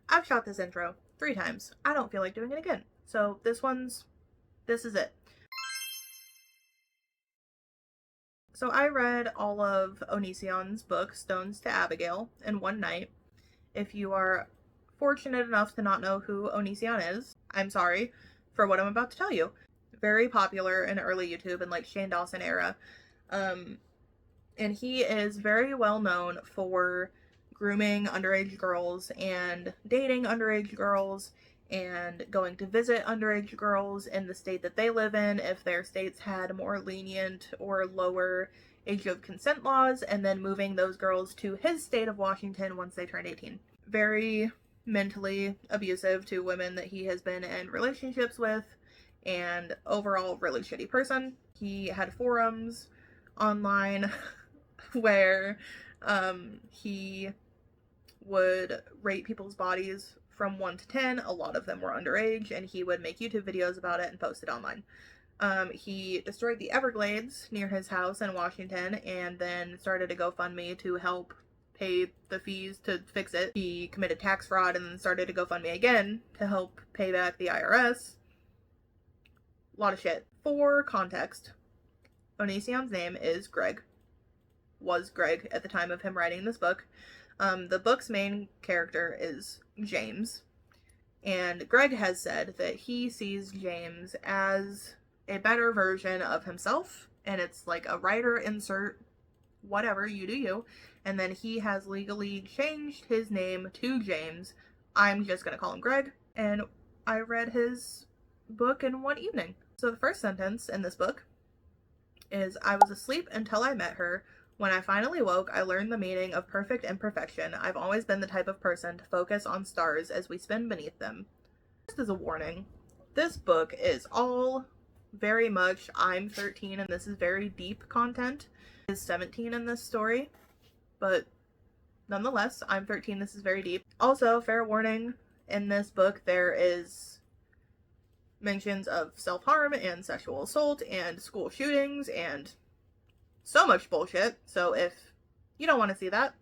I've shot this intro 3 times. I don't feel like doing it again. So this is it. So I read all of Onision's book, Stones to Abbigale, in one night. If you are fortunate enough to not know who Onision is, I'm sorry for what I'm about to tell you. Very popular in early YouTube and like Shane Dawson era. And he is very well known for grooming underage girls and dating underage girls and going to visit underage girls in the state that they live in if their states had more lenient or lower age of consent laws, and then moving those girls to his state of Washington once they turned 18. Very mentally abusive to women that he has been in relationships with, and overall really shitty person. He had forums online where he would rate people's bodies from 1 to 10. A lot of them were underage, and he would make YouTube videos about it and post it online. He destroyed the Everglades near his house in Washington and then started a GoFundMe to help pay the fees to fix it. He committed tax fraud and then started a GoFundMe again to help pay back the IRS. A lot of shit. For context, Onision's name is Greg. Was Greg at the time of him writing this book. The book's main character is James, and Greg has said that he sees James as a better version of himself, and it's like a writer insert, whatever, you do you, and then he has legally changed his name to James. I'm just gonna call him Greg, and I read his book in one evening. So the first sentence in this book is, I was asleep until I met her. When I finally woke, I learned the meaning of perfect imperfection. I've always been the type of person to focus on stars as we spin beneath them. Just as a warning, this book is all very much I'm 13 and this is very deep content. Is 17 in this story, but nonetheless, I'm 13, this is very deep. Also, fair warning, in this book there is mentions of self-harm and sexual assault and school shootings and so much bullshit. So if you don't want to see that,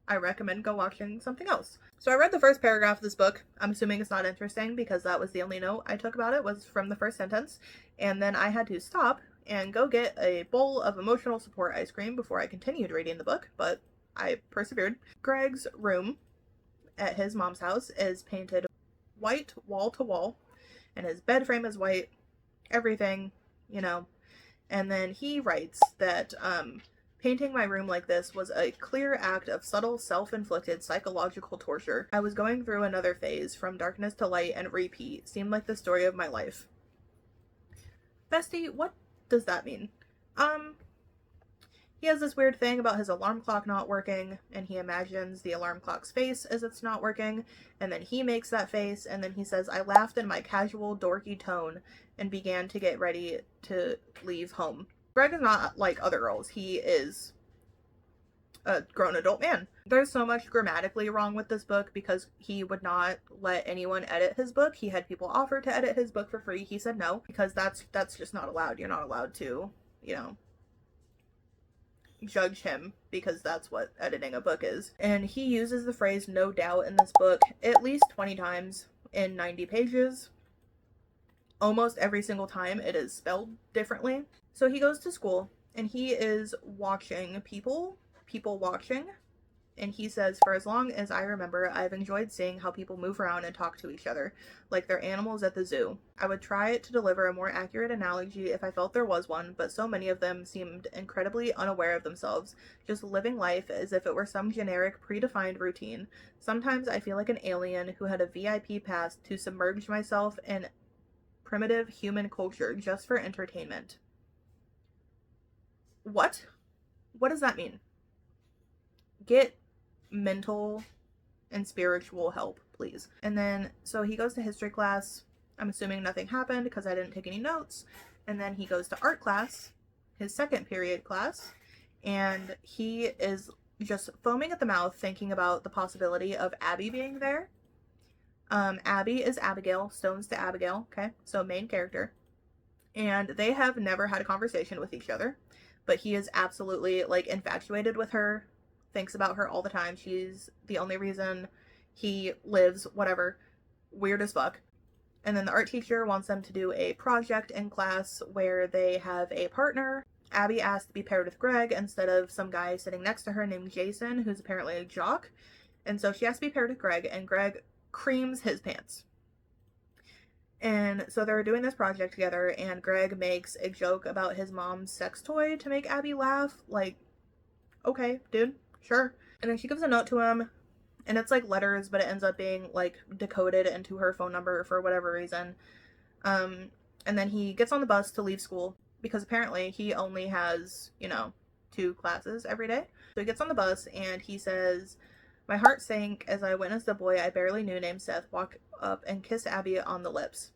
I recommend go watching something else. So I read the first paragraph of this book. I'm assuming it's not interesting because that was the only note I took about it, was from the first sentence. And then I had to stop and go get a bowl of emotional support ice cream before I continued reading the book, but I persevered. Greg's room at his mom's house is painted white wall to wall, and his bed frame is white, everything, you know. And then he writes that painting my room like this was a clear act of subtle self-inflicted psychological torture. I was going through another phase, from darkness to light and repeat. Seemed like the story of my life. Bestie, what does that mean? He has this weird thing about his alarm clock not working, and he imagines the alarm clock's face as it's not working, and then he makes that face, and then he says, I laughed in my casual, dorky tone and began to get ready to leave home. Greg is not like other girls. He is a grown adult man. There's so much grammatically wrong with this book because he would not let anyone edit his book. He had people offer to edit his book for free. He said no, because that's just not allowed. You're not allowed to, you know, judge him, because that's what editing a book is. And he uses the phrase no doubt in this book at least 20 times in 90 pages. Almost every single time it is spelled differently. So he goes to school and he is watching people watching, and he says, for as long as I remember, I've enjoyed seeing how people move around and talk to each other, like they're animals at the zoo. I would try to deliver a more accurate analogy if I felt there was one, but so many of them seemed incredibly unaware of themselves, just living life as if it were some generic, predefined routine. Sometimes I feel like an alien who had a VIP pass to submerge myself in primitive human culture just for entertainment. What? What does that mean? Get mental and spiritual help, please. And then, so he goes to history class. I'm assuming nothing happened because I didn't take any notes. And then he goes to art class, his second period class, and he is just foaming at the mouth thinking about the possibility of Abby being there. Abby is Abbigale, Stones to Abbigale, okay? So main character. And they have never had a conversation with each other, but he is absolutely, like, infatuated with her, thinks about her all the time. She's the only reason he lives, whatever, weird as fuck. And then the art teacher wants them to do a project in class where they have a partner. Abby asked to be paired with Greg instead of some guy sitting next to her named Jason, who's apparently a jock. And so she has to be paired with Greg, and Greg creams his pants. And so they're doing this project together, and Greg makes a joke about his mom's sex toy to make Abby laugh. Like, okay, dude, sure. And then she gives a note to him, and it's like letters, but it ends up being like decoded into her phone number for whatever reason. And then he gets on the bus to leave school because apparently he only has, 2 classes every day. So he gets on the bus and he says, "My heart sank as I witnessed a boy I barely knew named Seth walk up and kiss Abby on the lips."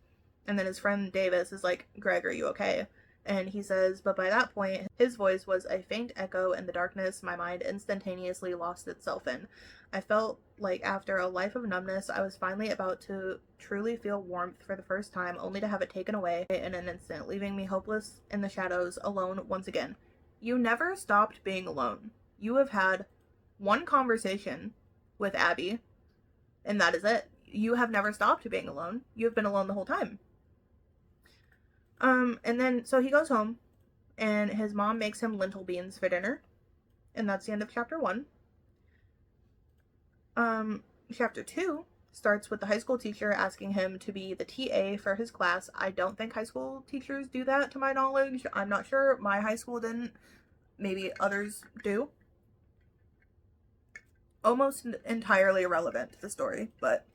And then his friend Davis is like, "Greg, are you okay?" And he says, "But by that point, his voice was a faint echo in the darkness my mind instantaneously lost itself in. I felt like after a life of numbness, I was finally about to truly feel warmth for the first time, only to have it taken away in an instant, leaving me hopeless in the shadows, alone once again." You never stopped being alone. You have had one conversation with Abby, and that is it. You have never stopped being alone. You have been alone the whole time. And then, so he goes home, and his mom makes him lentil beans for dinner, and that's the end of chapter 1. Chapter 2 starts with the high school teacher asking him to be the TA for his class. I don't think high school teachers do that, to my knowledge. I'm not sure. My high school didn't. Maybe others do. Almost entirely irrelevant to the story, but...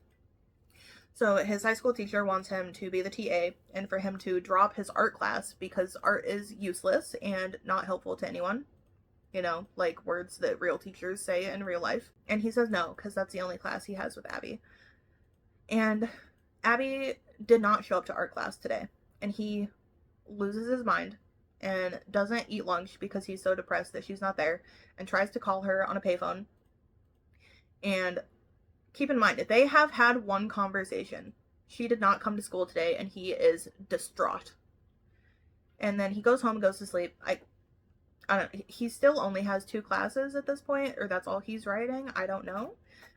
So his high school teacher wants him to be the TA and for him to drop his art class because art is useless and not helpful to anyone. Like words that real teachers say in real life. And he says no, because that's the only class he has with Abby. And Abby did not show up to art class today. And he loses his mind and doesn't eat lunch because he's so depressed that she's not there, and tries to call her on a payphone. And keep in mind, they have had one conversation. She did not come to school today, and he is distraught. And then he goes home and goes to sleep. I don't know. He still only has 2 classes at this point, or that's all he's writing. I don't know.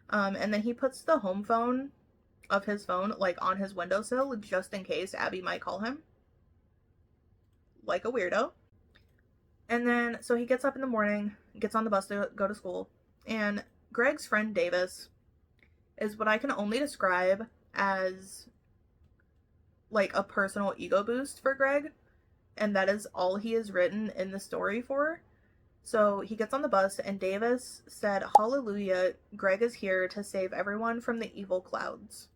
And then he puts the home phone of his phone, like, on his windowsill, just in case Abby might call him. Like a weirdo. And then, so he gets up in the morning, gets on the bus to go to school, and Greg's friend Davis is what I can only describe as, like, a personal ego boost for Greg. And that is all he is written in the story for. So he gets on the bus, and Davis said, "Hallelujah, Greg is here to save everyone from the evil clouds."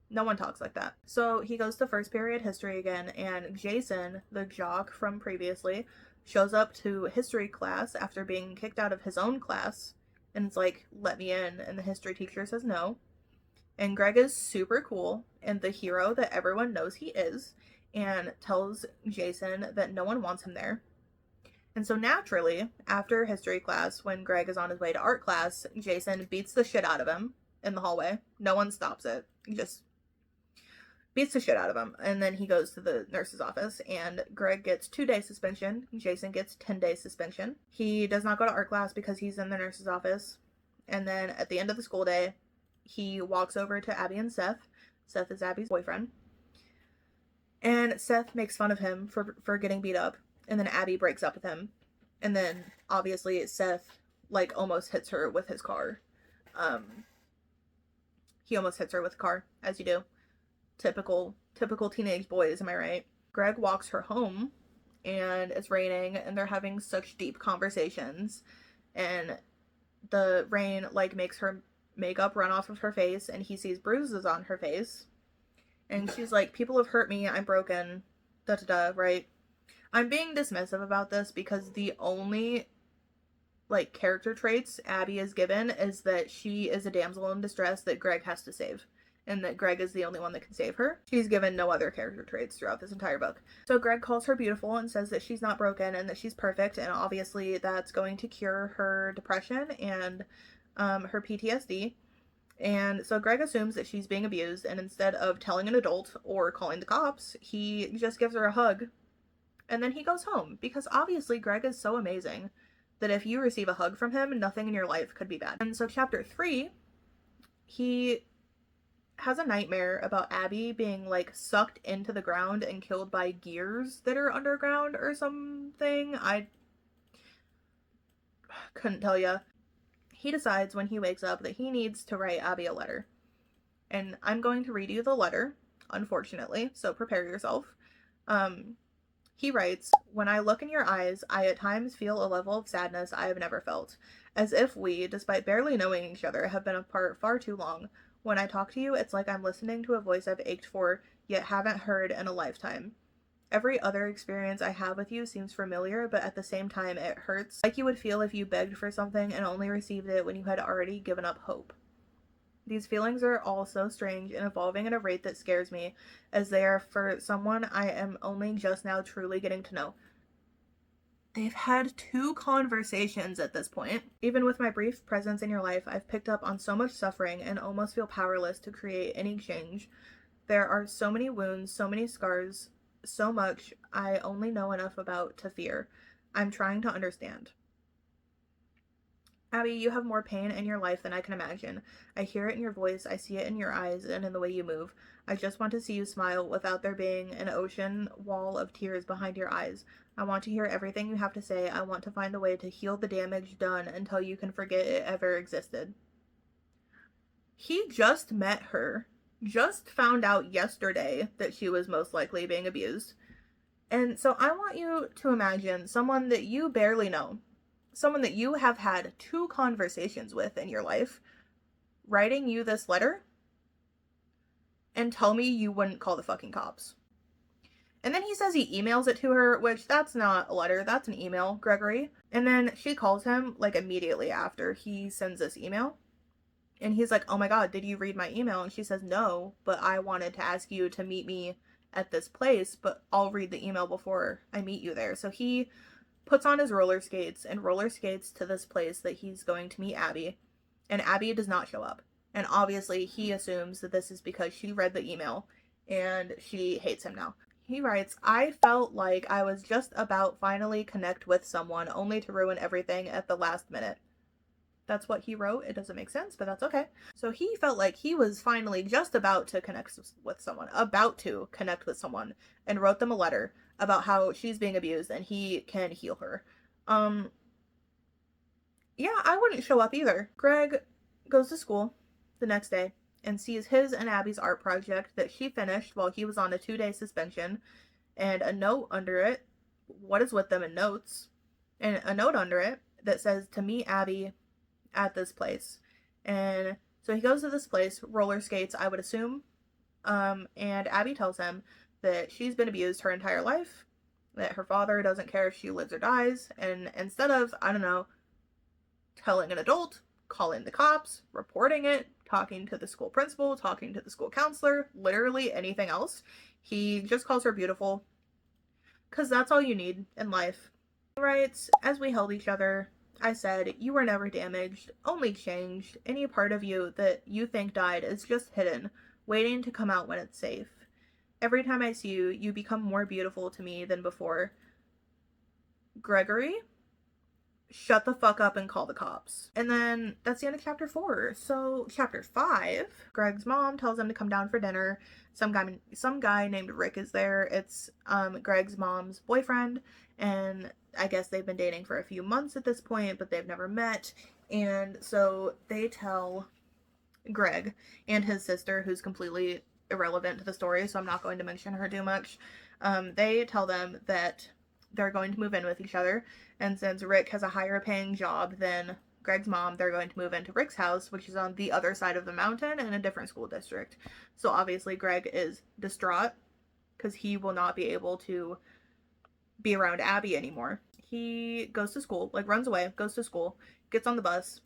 No one talks like that. So he goes to first period history again, and Jason, the jock from previously, shows up to history class after being kicked out of his own class, and it's like, "Let me in," and the history teacher says no. And Greg is super cool, and the hero that everyone knows he is, and tells Jason that no one wants him there. And so naturally, after history class, when Greg is on his way to art class, Jason beats the shit out of him in the hallway. No one stops it. He just beats the shit out of him. And then he goes to the nurse's office, and Greg gets 2-day suspension. Jason gets 10-day suspension. He does not go to art class because he's in the nurse's office. And then at the end of the school day, he walks over to Abby and Seth. Seth is Abby's boyfriend. And Seth makes fun of him for getting beat up. And then Abby breaks up with him. And then, obviously, Seth, like, almost hits her with his car. He almost hits her with a car, as you do. Typical teenage boys, am I right? Greg walks her home, and it's raining, and they're having such deep conversations. And the rain, like, makes her makeup run off of her face, and he sees bruises on her face. And she's like, "People have hurt me, I'm broken, da-da-da," right? I'm being dismissive about this because the only, like, character traits Abby is given is that she is a damsel in distress that Greg has to save, and that Greg is the only one that can save her. She's given no other character traits throughout this entire book. So Greg calls her beautiful and says that she's not broken and that she's perfect, and obviously that's going to cure her depression and her PTSD. And so Greg assumes that she's being abused, and instead of telling an adult or calling the cops, he just gives her a hug. And then he goes home, because obviously Greg is so amazing that if you receive a hug from him, nothing in your life could be bad. And so chapter 3 He has a nightmare about Abby being like sucked into the ground and killed by gears that are underground or something. I couldn't tell you. He decides when he wakes up that he needs to write Abby a letter. And I'm going to read you the letter, unfortunately, so prepare yourself. He writes, "When I look in your eyes, I at times feel a level of sadness I have never felt, as if we, despite barely knowing each other, have been apart far too long. When I talk to you, it's like I'm listening to a voice I've ached for, yet haven't heard in a lifetime. Every other experience I have with you seems familiar, but at the same time it hurts, like you would feel if you begged for something and only received it when you had already given up hope. These feelings are all so strange and evolving at a rate that scares me, as they are for someone I am only just now truly getting to know." They've had 2 conversations at this point. "Even with my brief presence in your life, I've picked up on so much suffering and almost feel powerless to create any change. There are so many wounds, so many scars, so much I only know enough about to fear. I'm trying to understand. Abby, you have more pain in your life than I can imagine. I hear it in your voice, I see it in your eyes, and in the way you move. I just want to see you smile without there being an ocean wall of tears behind your eyes. I want to hear everything you have to say. I want to find a way to heal the damage done until you can forget it ever existed." He just met her, just found out yesterday that she was most likely being abused. And so I want you to imagine someone that you barely know, someone that you have had 2 conversations with in your life, writing you this letter and tell me you wouldn't call the fucking cops. And then he says he emails it to her, which that's not a letter, that's an email, Gregory. And then she calls him like immediately after he sends this email. And he's like, "Oh my God, did you read my email?" And she says, "No, but I wanted to ask you to meet me at this place, but I'll read the email before I meet you there." So he puts on his roller skates and roller skates to this place that he's going to meet Abby. And Abby does not show up. And obviously he assumes that this is because she read the email and she hates him now. He writes, "I felt like I was just about finally connect with someone only to ruin everything at the last minute." That's what he wrote. It doesn't make sense, but that's okay. So he felt like he was finally just about to connect with someone, and wrote them a letter about how she's being abused and he can heal her. Yeah, I wouldn't show up either. Greg goes to school the next day and sees his and Abby's art project that she finished while he was on a 2-day suspension, and a note under it, what is with them in notes, and a note under it that says to meet Abby at this place. And so he goes to this place, roller skates, I would assume. And Abby tells him that she's been abused her entire life, that her father doesn't care if she lives or dies, and instead of, I don't know, telling an adult, calling the cops, reporting it, talking to the school principal, talking to the school counselor, literally anything else, he just calls her beautiful, because that's all you need in life. He writes, "As we held each other, I said, you were never damaged, only changed. Any part of you that you think died is just hidden, waiting to come out when it's safe. Every time I see you, you become more beautiful to me than before. Gregory, shut the fuck up and call the cops." And then that's the end of chapter 4. So chapter 5, Greg's mom tells him to come down for dinner. Some guy named Rick is there. It's Greg's mom's boyfriend, and I guess they've been dating for a few months at this point, but they've never met. And so they tell Greg and his sister, who's completely irrelevant to the story, so I'm not going to mention her too much. They tell them that they're going to move in with each other, and since Rick has a higher paying job than Greg's mom, they're going to move into Rick's house, which is on the other side of the mountain in a different school district. So obviously Greg is distraught because he will not be able to be around Abby anymore. He goes to school, like runs away, goes to school, gets on the bus,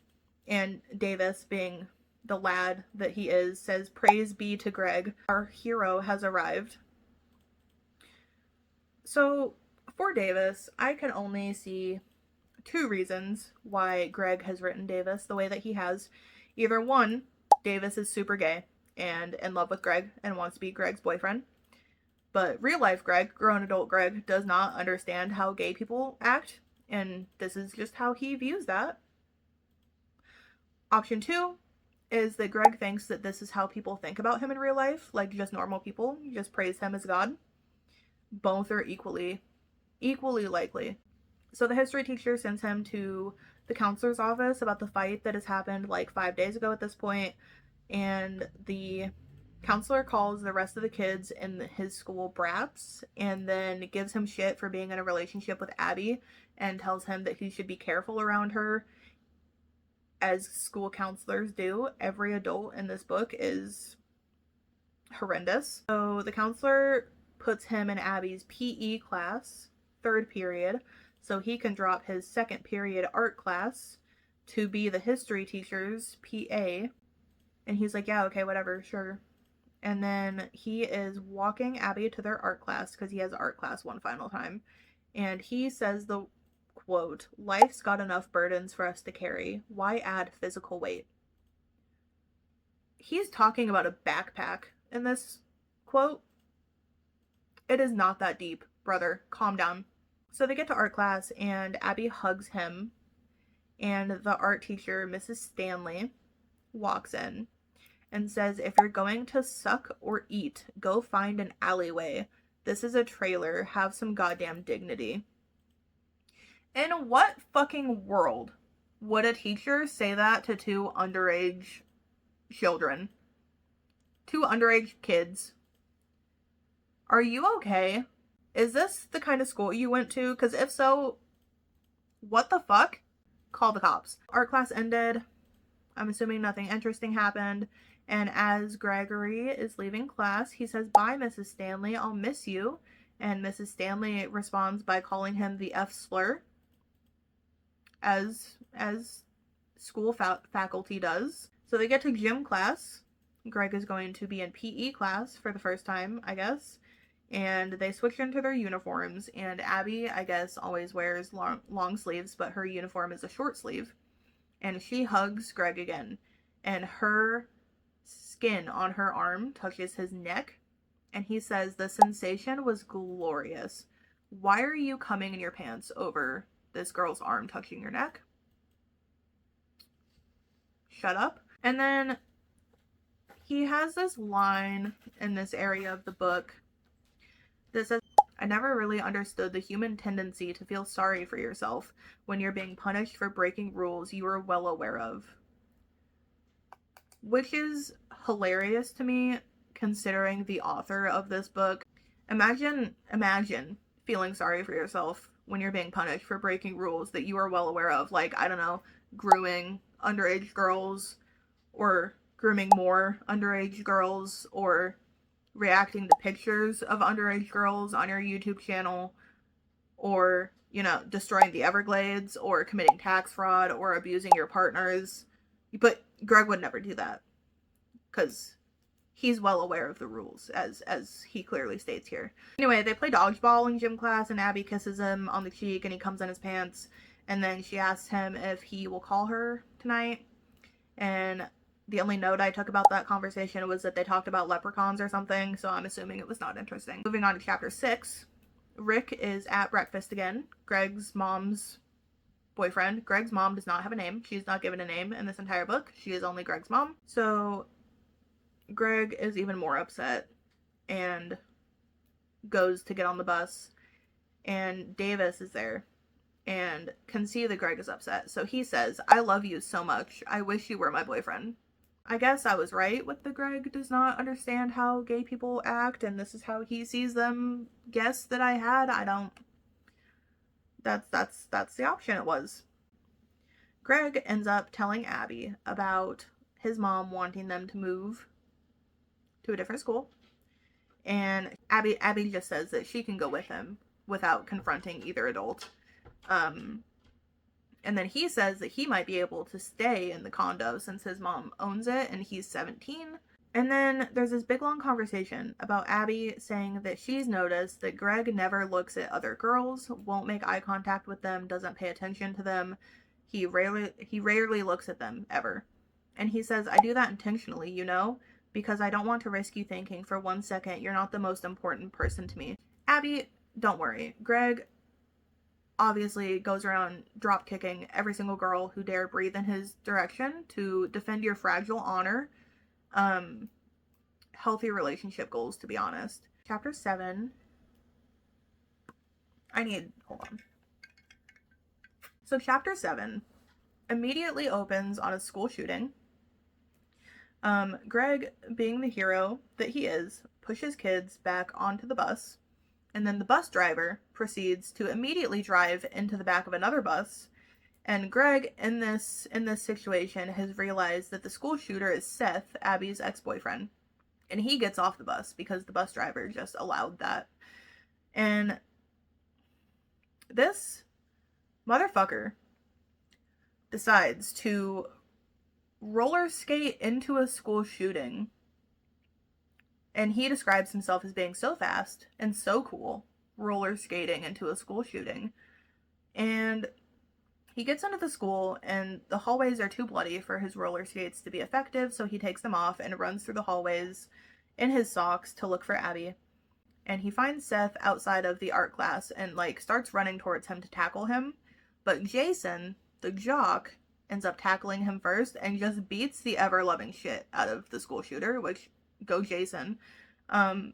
and Davis, being the lad that he is, says, "Praise be to Greg. Our hero has arrived." So for Davis, I can only see 2 reasons why Greg has written Davis the way that he has. Either 1, Davis is super gay and in love with Greg and wants to be Greg's boyfriend. But real life Greg, grown adult Greg, does not understand how gay people act, and this is just how he views that. Option 2, is that Greg thinks that this is how people think about him in real life, like just normal people, just praise him as God. Both are equally likely. So the history teacher sends him to the counselor's office about the fight that has happened like 5 days ago at this point, and the counselor calls the rest of the kids in his school brats and then gives him shit for being in a relationship with Abby and tells him that he should be careful around her, as school counselors do. Every adult in this book is horrendous. So the counselor puts him in Abby's PE class, 3rd period, so he can drop his 2nd period art class to be the history teacher's PA. And he's like, yeah, okay, whatever, sure. And then he is walking Abby to their art class because he has art class one final time. And he says the quote, "Life's got enough burdens for us to carry. Why add physical weight?" He's talking about a backpack in this quote. It is not that deep, brother. Calm down. So they get to art class and Abby hugs him, and the art teacher, Mrs. Stanley, walks in and says, "If you're going to suck or eat, go find an alleyway. This is a trailer. Have some goddamn dignity." In what fucking world would a teacher say that to 2 underage children? 2 underage kids. Are you okay? Is this the kind of school you went to? Because if so, what the fuck? Call the cops. Art class ended. I'm assuming nothing interesting happened. And as Gregory is leaving class, he says, "Bye, Mrs. Stanley. I'll miss you." And Mrs. Stanley responds by calling him the F slur, as school faculty does. So they get to gym class. Greg is going to be in PE class for the first time, I guess. And they switch into their uniforms. And Abby, I guess, always wears long sleeves, but her uniform is a short sleeve. And she hugs Greg again. And her skin on her arm touches his neck. And he says, "The sensation was glorious. Why are you coming in your pants over this girl's arm touching your neck? Shut up." And then he has this line in this area of the book that says, "I never really understood the human tendency to feel sorry for yourself when you're being punished for breaking rules you are well aware of." Which is hilarious to me, considering the author of this book. Imagine feeling sorry for yourself when you're being punished for breaking rules that you are well aware of. Like, I don't know, grooming underage girls, or grooming more underage girls, or reacting to pictures of underage girls on your YouTube channel, or, you know, destroying the Everglades, or committing tax fraud, or abusing your partners. But Greg would never do that, because he's well aware of the rules, as he clearly states here. Anyway, they play dodgeball in gym class, and Abby kisses him on the cheek, and he comes in his pants, and then she asks him if he will call her tonight, and the only note I took about that conversation was that they talked about leprechauns or something, so I'm assuming it was not interesting. Moving on to chapter 6, Rick is at breakfast again, Greg's mom's boyfriend. Greg's mom does not have a name. She's not given a name in this entire book. She is only Greg's mom. So Greg is even more upset and goes to get on the bus, and Davis is there and can see that Greg is upset. So he says, "I love you so much. I wish you were my boyfriend." I guess I was right with the Greg does not understand how gay people act, and this is how he sees them. Guess that I had. I don't. That's the option it was. Greg ends up telling Abby about his mom wanting them to move to a different school, and Abby just says that she can go with him without confronting either adult. And then he says that he might be able to stay in the condo since his mom owns it and he's 17. And then there's this big long conversation about Abby saying that she's noticed that Greg never looks at other girls, won't make eye contact with them, doesn't pay attention to them. He rarely looks at them, ever. And he says, "I do that intentionally, you know, because I don't want to risk you thinking for 1 second you're not the most important person to me." Abby, don't worry. Greg obviously goes around drop kicking every single girl who dare breathe in his direction to defend your fragile honor. Healthy relationship goals, to be honest. Chapter 7. Hold on. So chapter 7 immediately opens on a school shooting. Greg, being the hero that he is, pushes kids back onto the bus, and then the bus driver proceeds to immediately drive into the back of another bus. And Greg, in this situation, has realized that the school shooter is Seth, Abby's ex-boyfriend, and he gets off the bus because the bus driver just allowed that. And this motherfucker decides to roller skate into a school shooting. And he describes himself as being so fast and so cool, roller skating into a school shooting. And he gets into the school, and the hallways are too bloody for his roller skates to be effective, so he takes them off and runs through the hallways in his socks to look for Abby. And he finds Seth outside of the art class and, starts running towards him to tackle him. But Jason, the jock, ends up tackling him first and just beats the ever-loving shit out of the school shooter, which, go Jason. And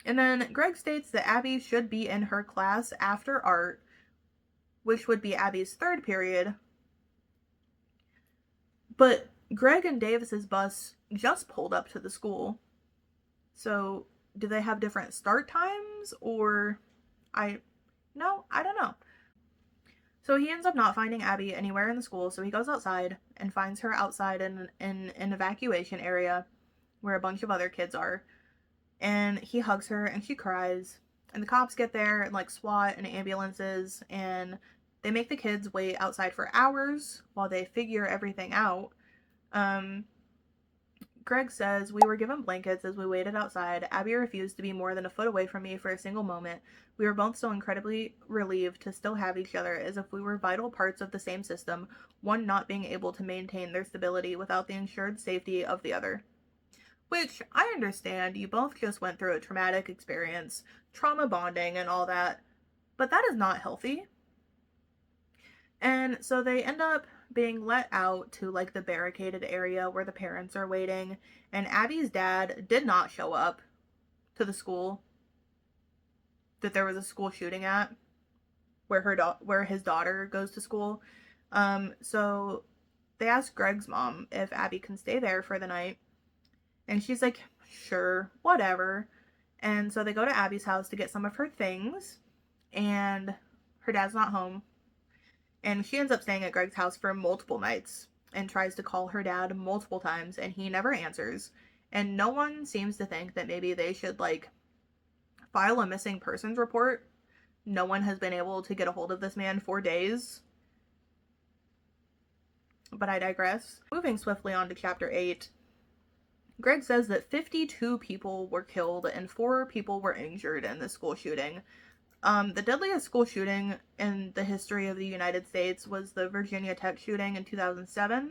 then Greg states that Abby should be in her class after art, which would be Abby's third period. But Greg and Davis's bus just pulled up to the school. So, do they have different start times? Or, I don't know. So he ends up not finding Abby anywhere in the school, so he goes outside and finds her outside in an evacuation area where a bunch of other kids are. And he hugs her, and she cries. And the cops get there, and SWAT and ambulances, and they make the kids wait outside for hours while they figure everything out. Greg says, "We were given blankets as we waited outside. Abby refused to be more than a foot away from me for a single moment. We were both so incredibly relieved to still have each other, as if we were vital parts of the same system, one not being able to maintain their stability without the ensured safety of the other." Which, I understand, you both just went through a traumatic experience, trauma bonding and all that, but that is not healthy. And so they end up being let out to the barricaded area where the parents are waiting, and Abby's dad did not show up to the school that there was a school shooting at, where his daughter goes to school. So they asked Greg's mom if Abby can stay there for the night, and she's like, sure, whatever. And so they go to Abby's house to get some of her things, and her dad's not home. And she ends up staying at Greg's house for multiple nights and tries to call her dad multiple times, and he never answers. And no one seems to think that maybe they should, file a missing persons report. No one has been able to get a hold of this man for days. But I digress. Moving swiftly on to chapter 8. Greg says that 52 people were killed and 4 people were injured in the school shooting. The deadliest school shooting in the history of the United States was the Virginia Tech shooting in 2007,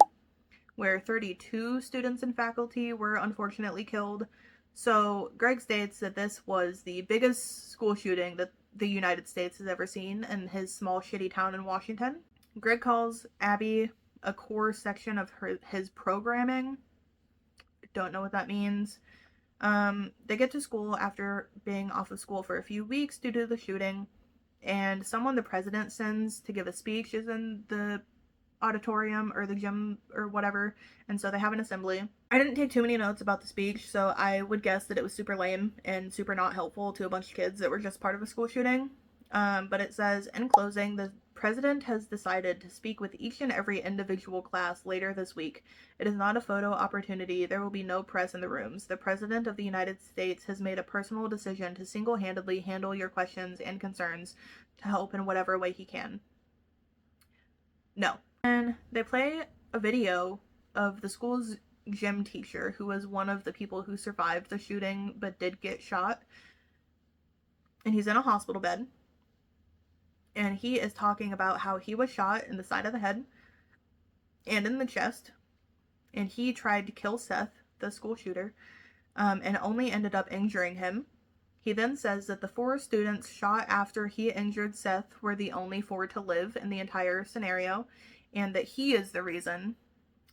where 32 students and faculty were unfortunately killed. So Greg states that this was the biggest school shooting that the United States has ever seen in his small shitty town in Washington. Greg calls Abby a core section of his programming. Don't know what that means. They get to school after being off of school for a few weeks due to the shooting, and someone the president sends to give a speech is in the auditorium or the gym or whatever, and so they have an assembly. I didn't take too many notes about the speech, so I would guess that it was super lame and super not helpful to a bunch of kids that were just part of a school shooting. But it says, in closing, the president has decided to speak with each and every individual class later this week. It is not a photo opportunity. There will be no press in the rooms. The President of the United States has made a personal decision to single-handedly handle your questions and concerns to help in whatever way he can. No. And they play a video of the school's gym teacher, who was one of the people who survived the shooting but did get shot. And he's in a hospital bed. And he is talking about how he was shot in the side of the head and in the chest. And he tried to kill Seth, the school shooter, and only ended up injuring him. He then says that the 4 students shot after he injured Seth were the only 4 to live in the entire scenario, and that he is the reason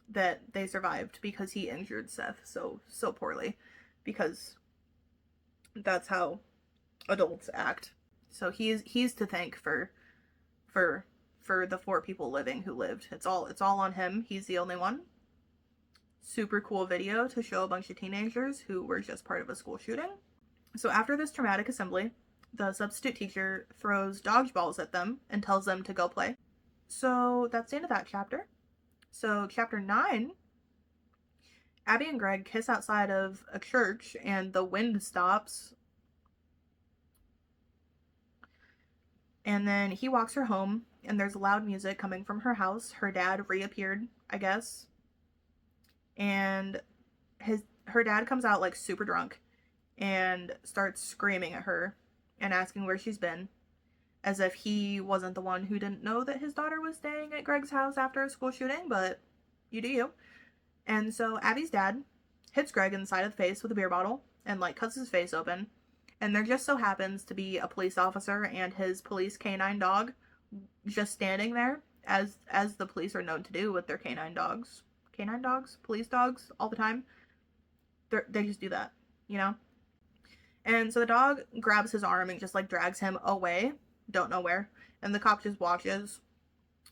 that they survived because he injured Seth so poorly, because that's how adults act. So he's to thank for the 4 people living who lived. It's all on him. He's the only one. Super cool video to show a bunch of teenagers who were just part of a school shooting. So after this traumatic assembly, the substitute teacher throws dodgeballs at them and tells them to go play. So that's the end of that chapter. So chapter 9, Abby and Greg kiss outside of a church and the wind stops. And then he walks her home and there's loud music coming from her house. Her dad reappeared, I guess. And her dad comes out like super drunk and starts screaming at her and asking where she's been, as if he wasn't the one who didn't know that his daughter was staying at Greg's house after a school shooting, but you do you. And so Abby's dad hits Greg in the side of the face with a beer bottle and like cuts his face open. And there just so happens to be a police officer and his police canine dog just standing there, as the police are known to do with their canine dogs, police dogs, all the time. They just do that, you know? And so the dog grabs his arm and just like drags him away, don't know where, and the cop just watches.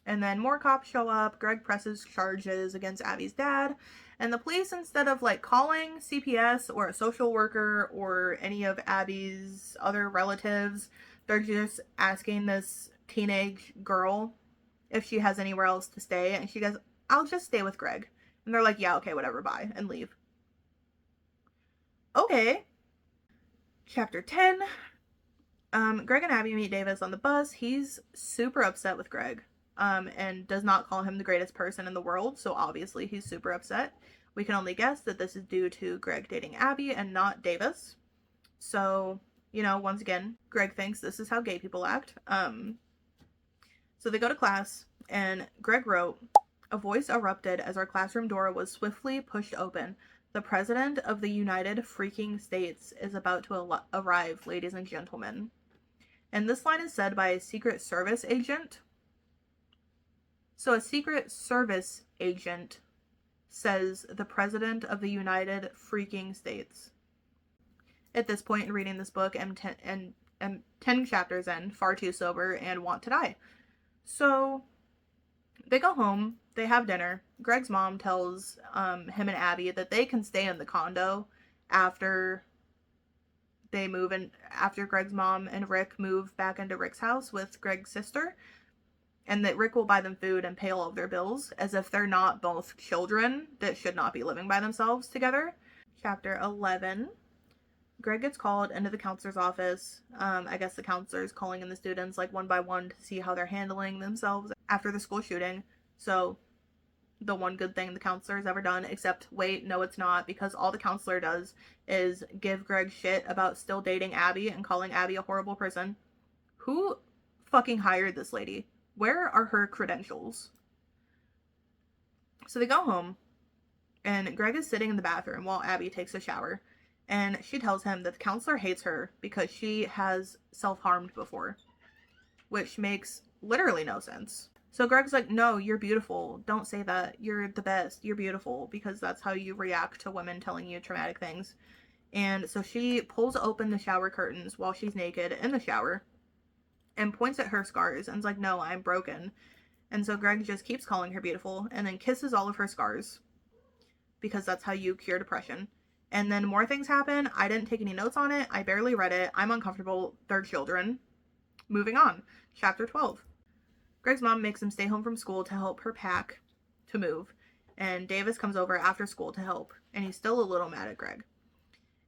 And then more cops show up. Greg presses charges against Abby's dad, and the police, instead of like calling CPS or a social worker or any of Abby's other relatives, they're just asking this teenage girl if she has anywhere else to stay, and she goes, "I'll just stay with Greg." And they're like, "Yeah, okay, whatever, bye," and leave. Okay. Chapter 10. Greg and Abby meet Davis on the bus. He's super upset with Greg, and does not call him the greatest person in the world, so obviously he's super upset. We can only guess that this is due to Greg dating Abby and not Davis. So, you know, once again, Greg thinks this is how gay people act. So they go to class, and Greg wrote, "A voice erupted as our classroom door was swiftly pushed open. The President of the United Freaking States is about to arrive, ladies and gentlemen." And this line is said by a Secret Service agent. So a Secret Service agent says the President of the United Freaking States. At this point in reading this book, I'm 10 chapters in, far too sober, and want to die. So they go home, they have dinner. Greg's mom tells him and Abby that they can stay in the condo after they move in, after Greg's mom and Rick move back into Rick's house with Greg's sister, and that Rick will buy them food and pay all of their bills, as if they're not both children that should not be living by themselves together. Chapter 11. Greg gets called into the counselor's office. I guess the counselor's calling in the students like one by one to see how they're handling themselves after the school shooting. So the one good thing the counselor has ever done, except wait, no it's not, because all the counselor does is give Greg shit about still dating Abby and calling Abby a horrible person. Who fucking hired this lady? Where are her credentials? So they go home, and Greg is sitting in the bathroom while Abby takes a shower, and she tells him that the counselor hates her because she has self-harmed before, which makes literally no sense. So Greg's like, "No, you're beautiful. Don't say that. You're the best. You're beautiful," because that's how you react to women telling you traumatic things. And so she pulls open the shower curtains while she's naked in the shower and points at her scars and is like, "No, I'm broken." And so Greg just keeps calling her beautiful and then kisses all of her scars, because that's how you cure depression. And then more things happen. I didn't take any notes on it. I barely read it. I'm uncomfortable. They're children. Moving on. Chapter 12. Greg's mom makes him stay home from school to help her pack to move. And Davis comes over after school to help. And he's still a little mad at Greg.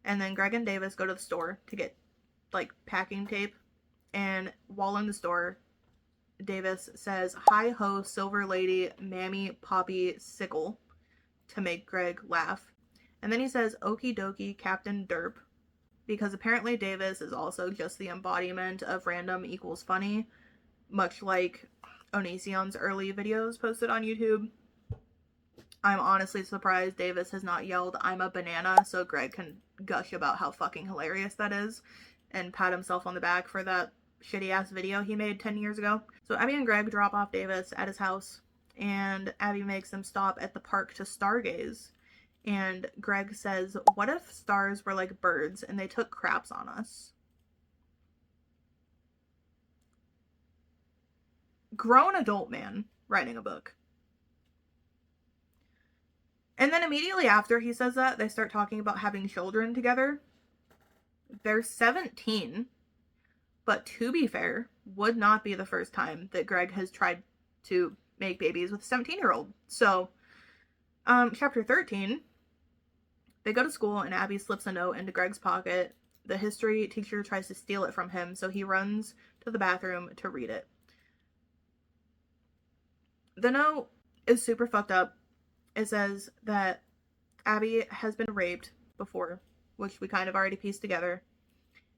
And then Greg and Davis go to the store to get like packing tape. And while in the store, Davis says, "Hi ho, silver lady, mammy, poppy, sickle," to make Greg laugh. And then he says, "Okie dokie, Captain Derp," because apparently Davis is also just the embodiment of random equals funny, much like Onision's early videos posted on YouTube. I'm honestly surprised Davis has not yelled, "I'm a banana," so Greg can gush about how fucking hilarious that is, and pat himself on the back for that shitty ass video he made 10 years ago. So Abby and Greg drop off Davis at his house, and Abby makes them stop at the park to stargaze. And Greg says, "What if stars were like birds and they took craps on us?" Grown adult man writing a book. And then immediately after he says that, they start talking about having children together. They're 17. But to be fair, would not be the first time that Greg has tried to make babies with a 17-year-old. So, chapter 13, they go to school and Abby slips a note into Greg's pocket. The history teacher tries to steal it from him, so he runs to the bathroom to read it. The note is super fucked up. It says that Abby has been raped before, which we kind of already pieced together,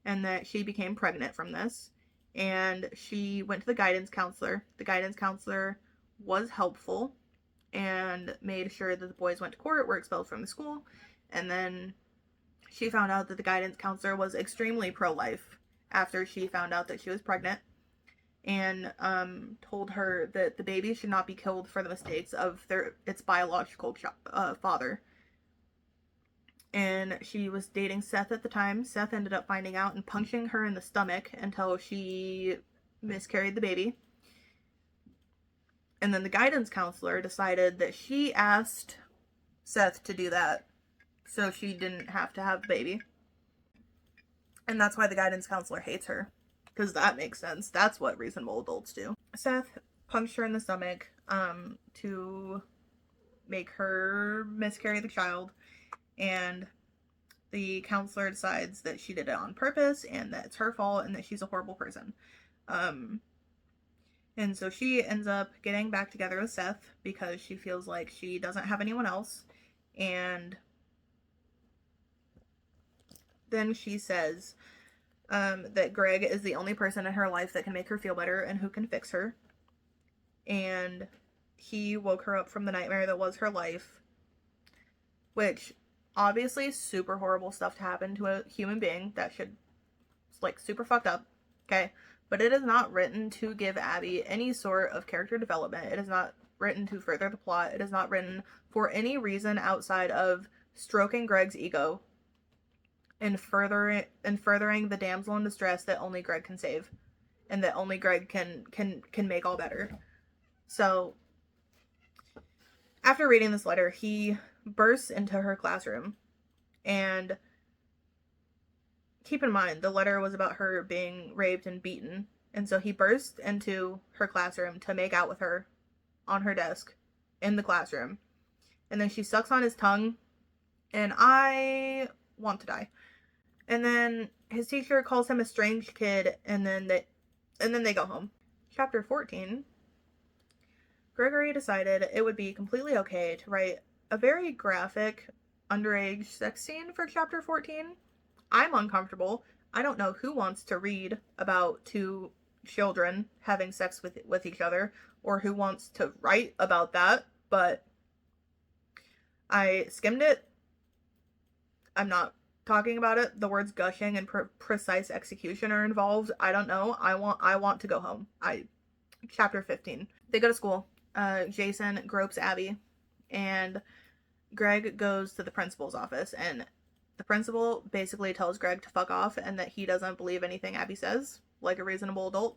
and that she became pregnant from this, and she went to the guidance counselor. The guidance counselor was helpful and made sure that the boys went to court, were expelled from the school, and then she found out that the guidance counselor was extremely pro-life after she found out that she was pregnant, and told her that the baby should not be killed for the mistakes of its biological father. And she was dating Seth at the time. Seth ended up finding out and punching her in the stomach until she miscarried the baby. And then the guidance counselor decided that she asked Seth to do that so she didn't have to have the baby. And that's why the guidance counselor hates her. Because that makes sense. That's what reasonable adults do. Seth punched her in the stomach to make her miscarry the child. And the counselor decides that she did it on purpose and that it's her fault and that she's a horrible person. And so she ends up getting back together with Seth because she feels like she doesn't have anyone else. And then she says that Greg is the only person in her life that can make her feel better and who can fix her. And he woke her up from the nightmare that was her life, which... obviously, super horrible stuff to happen to a human being. That should, like, super fucked up, okay? But it is not written to give Abby any sort of character development. It is not written to further the plot. It is not written for any reason outside of stroking Greg's ego and furthering the damsel in distress that only Greg can save, and that only Greg can make all better. So, after reading this letter, he bursts into her classroom, and keep in mind the letter was about her being raped and beaten, and so he burst into her classroom to make out with her on her desk in the classroom, and then she sucks on his tongue, and I want to die. And then his teacher calls him a strange kid, and then they go home. Chapter 14. Gregory decided it would be completely okay to write a very graphic underage sex scene for chapter 14. I'm uncomfortable. I don't know who wants to read about two children having sex with each other, or who wants to write about that, but I skimmed it. I'm not talking about it. The words gushing and precise execution are involved. I don't know. I want to go home. Chapter 15. They go to school. Jason gropes Abby, and Greg goes to the principal's office, and the principal basically tells Greg to fuck off and that he doesn't believe anything Abby says, like a reasonable adult.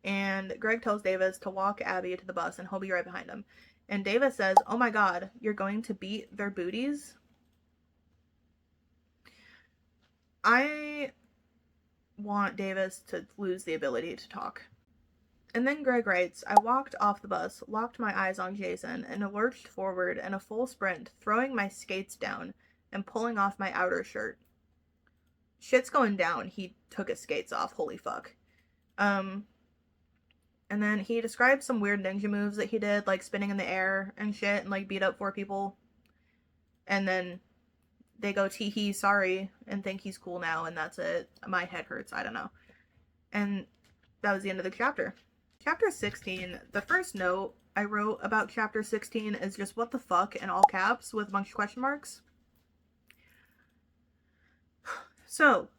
And Greg tells Davis to walk Abby to the bus and he'll be right behind him. And Davis says, "Oh my god, you're going to beat their booties?" I want Davis to lose the ability to talk. And then Greg writes, "I walked off the bus, locked my eyes on Jason, and lurched forward in a full sprint, throwing my skates down and pulling off my outer shirt." Shit's going down. He took his skates off. Holy fuck. And then he describes some weird ninja moves that he did, like spinning in the air and shit, and like beat up 4 people. And then they go tee-hee, sorry, and think he's cool now, and that's it. My head hurts. I don't know. And that was the end of the chapter. Chapter 16, the first note I wrote about chapter 16 is just "what the fuck" in all caps with a bunch of question marks. So,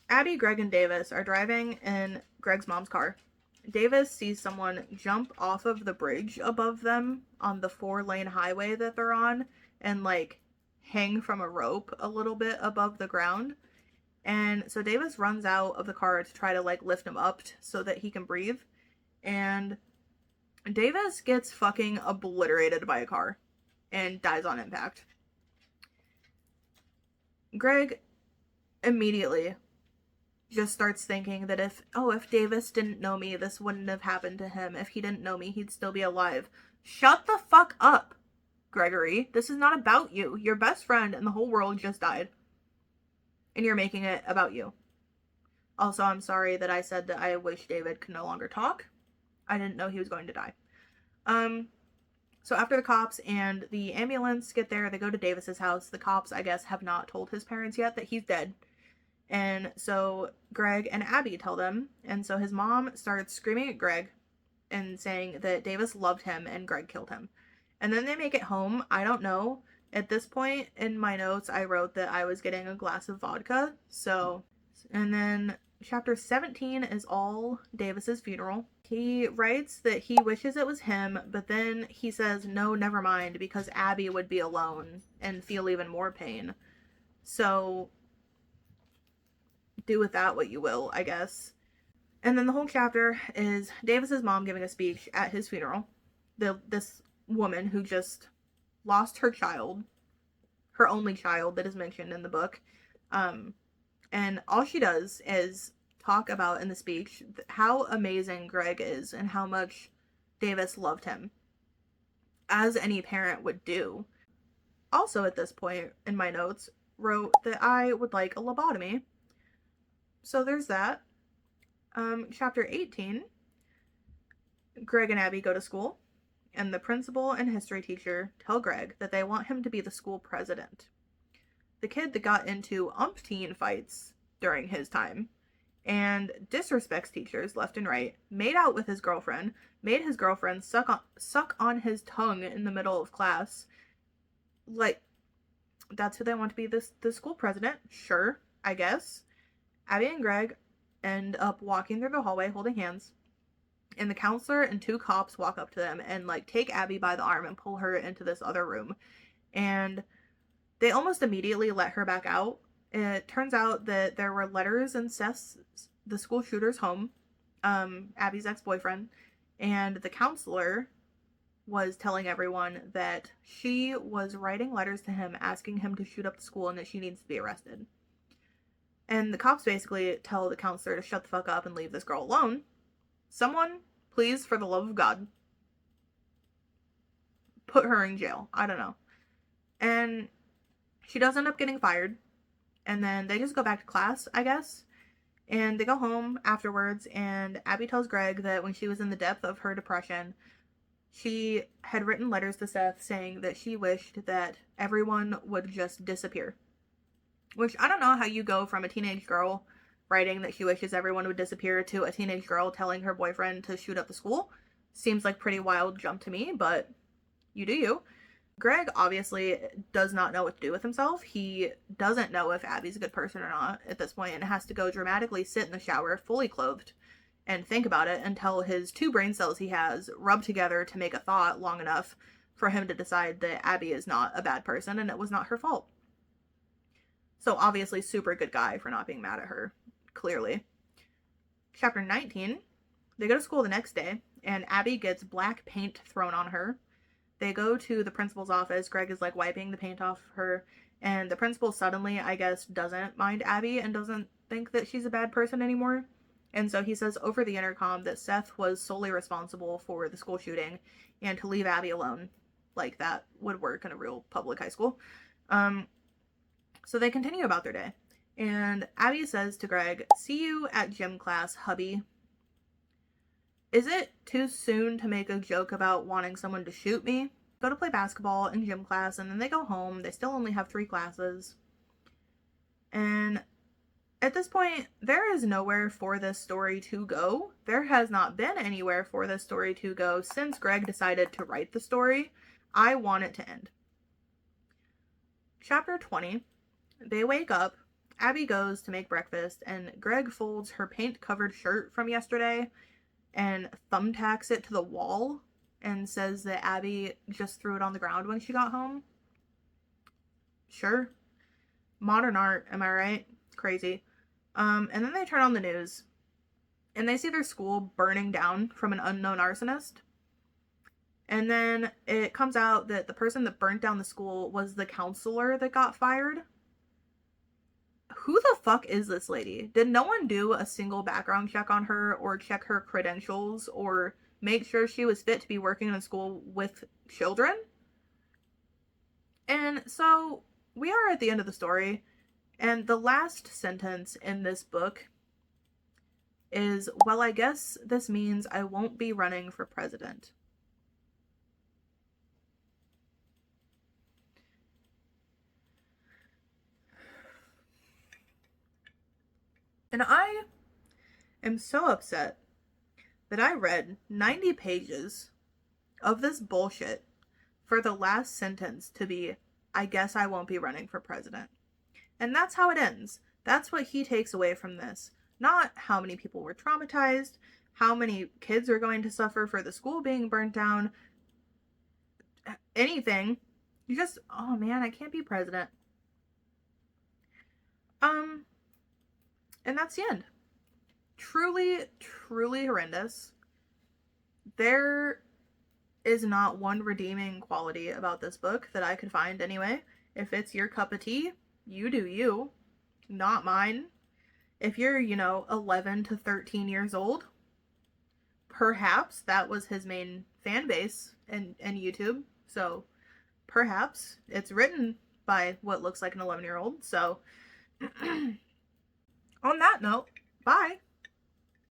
Abby, Greg, and Davis are driving in Greg's mom's car. Davis sees someone jump off of the bridge above them on the 4-lane highway that they're on and like hang from a rope a little bit above the ground. And so Davis runs out of the car to try to like lift him up so that he can breathe. And Davis gets fucking obliterated by a car and dies on impact. Greg immediately just starts thinking that if Davis didn't know me, this wouldn't have happened to him. If he didn't know me, he'd still be alive. Shut the fuck up, Gregory. This is not about you. Your best friend in the whole world just died. And you're making it about you. Also, I'm sorry that I said that I wish David could no longer talk. I didn't know he was going to die. So after the cops and the ambulance get there, they go to Davis's house. The cops, I guess, have not told his parents yet that he's dead. And so Greg and Abby tell them. And so his mom starts screaming at Greg and saying that Davis loved him and Greg killed him. And then they make it home. I don't know. At this point in my notes, I wrote that I was getting a glass of vodka. So, and then chapter 17 is all Davis's funeral. He writes that he wishes it was him, but then he says, no, never mind, because Abby would be alone and feel even more pain. So do with that what you will, I guess. And then the whole chapter is Davis's mom giving a speech at his funeral. This woman who just lost her child, her only child that is mentioned in the book. And all she does is talk about in the speech how amazing Greg is and how much Davis loved him, as any parent would do. Also at this point in my notes, wrote that I would like a lobotomy. So there's that. Chapter 18, Greg and Abby go to school, and the principal and history teacher tell Greg that they want him to be the school president. The kid that got into umpteen fights during his time and disrespects teachers left and right, made out with his girlfriend, made his girlfriend suck on his tongue in the middle of class. Like, that's who they want to be the school president? Sure, I guess. Abby and Greg end up walking through the hallway holding hands, and the counselor and 2 cops walk up to them and like take Abby by the arm and pull her into this other room, and they almost immediately let her back out. It turns out that there were letters in Seth's, the school shooter's home, Abby's ex-boyfriend, and the counselor was telling everyone that she was writing letters to him asking him to shoot up the school and that she needs to be arrested. And the cops basically tell the counselor to shut the fuck up and leave this girl alone. Someone, please, for the love of God, put her in jail. I don't know. And she does end up getting fired. And then they just go back to class, I guess. And they go home afterwards, and Abby tells Greg that when she was in the depth of her depression, she had written letters to Seth saying that she wished that everyone would just disappear. Which, I don't know how you go from a teenage girl writing that she wishes everyone would disappear to a teenage girl telling her boyfriend to shoot up the school. Seems like a pretty wild jump to me, but you do you. Greg obviously does not know what to do with himself. He doesn't know if Abby's a good person or not at this point, and has to go dramatically sit in the shower, fully clothed, and think about it until his 2 brain cells he has rub together to make a thought long enough for him to decide that Abby is not a bad person and it was not her fault. So obviously super good guy for not being mad at her, clearly. Chapter 19, they go to school the next day, and Abby gets black paint thrown on her. They go to the principal's office. Greg is like wiping the paint off her, and the principal suddenly, I guess, doesn't mind Abby and doesn't think that she's a bad person anymore. And so he says over the intercom that Seth was solely responsible for the school shooting and to leave Abby alone. Like, that would work in a real public high school. So they continue about their day. And Abby says to Greg, "See you at gym class, hubby." Is it too soon to make a joke about wanting someone to shoot me? Go to play basketball in gym class, and then they go home. They still only have 3 classes. And at this point, there is nowhere for this story to go. There has not been anywhere for this story to go since Greg decided to write the story. I want it to end. Chapter 20. They wake up Abby goes to make breakfast, and Greg folds her paint-covered shirt from yesterday and thumbtacks it to the wall and says that Abby just threw it on the ground when she got home. Sure. Modern art, am I right? Crazy. And then they turn on the news, and they see their school burning down from an unknown arsonist. And then it comes out that the person that burnt down the school was the counselor that got fired. Who the fuck is this lady? Did no one do a single background check on her or check her credentials or make sure she was fit to be working in a school with children? And so we are at the end of the story, and the last sentence in this book is, well, I guess this means I won't be running for president. And I am so upset that I read 90 pages of this bullshit for the last sentence to be, I guess I won't be running for president. And that's how it ends. That's what he takes away from this. Not how many people were traumatized, how many kids are going to suffer for the school being burnt down, anything. You just, oh man, I can't be president. And that's the end. Truly, truly horrendous. There is not one redeeming quality about this book that I could find anyway. If it's your cup of tea, you do you. Not mine. If you're, 11 to 13 years old, perhaps that was his main fan base and YouTube. So perhaps it's written by what looks like an 11-year-old. So on that note, bye.